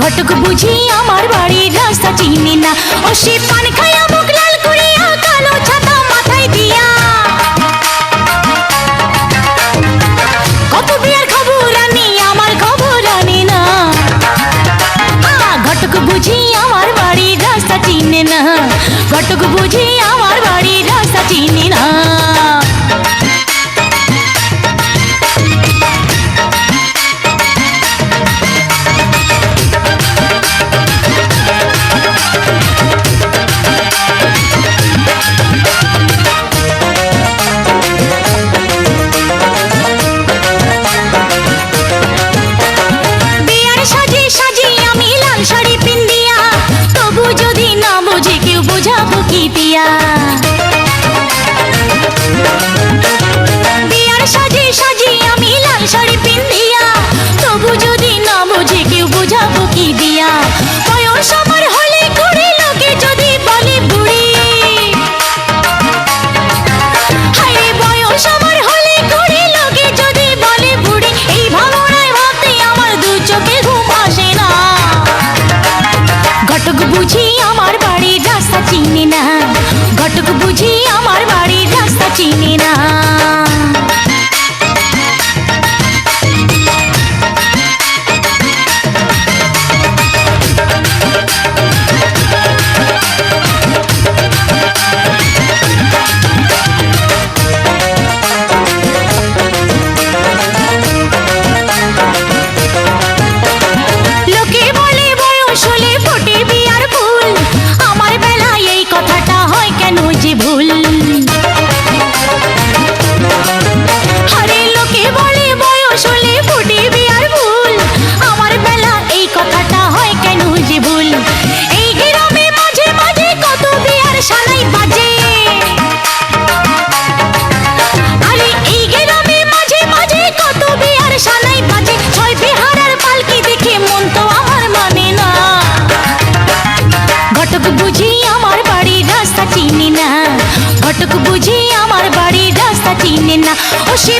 ঘটক বুঝি আমার বাড়ির রাস্তা চিনি না। ও সে পান খায়া মুখ লাল করিয়া কালো ছাতা মাথায় দিয়া কত বিয়ার খবর আনি আমার খবর আনি না। ঘটক বুঝি আমার বাড়ির রাস্তা চিনে না। ঘটক বুঝি আমার বাড়ির রাস্তা চিনি না। বিয়ার সাজে সাজে আমি লাল শাড়ি পিন্দিয়া তবু যদি না বুঝে কেউ বোঝাবো কি দিয়া। বয়স আমার হলে কুড়ি লোকে যদি বলে বুড়ি, হায় বয়স আমার হলে কুড়ি লোকে যদি বলে বুড়ি। এই ভাবনায় ভাবতে আমার দু চোখে ঘুম আসে না। ঘটক বুঝি আমার বাড়ির রাস্তা চিনি না। ঘটক বুঝি আমার বাড়ির রাস্তা চিনি না। লোকে বলে বয়স হলে ফোটে বিয়ার ফুল, আমার বেলায় এই কথাটা হয় কেন যে ভুল। আরে লোকে বলে বয়স হলে ফোটে বিয়ার ফুল, আমার বেলা এই কথাটা হয় কেন যে ভুল। এই গ্রামে মাঝে মাঝে কত বিয়ার সানাই বাজে। আরে এই গ্রামে মাঝে মাঝে কত বিয়ার সানাই বাজে। ছয় বিহারার পালকি দেখে মন তো আমার মানে না। ঘটক বুঝি আমার বাড়ির রাস্তা চিনি না। ঘটক বুঝি আমার বাড়ির রাস্তা চিনি না। ও সে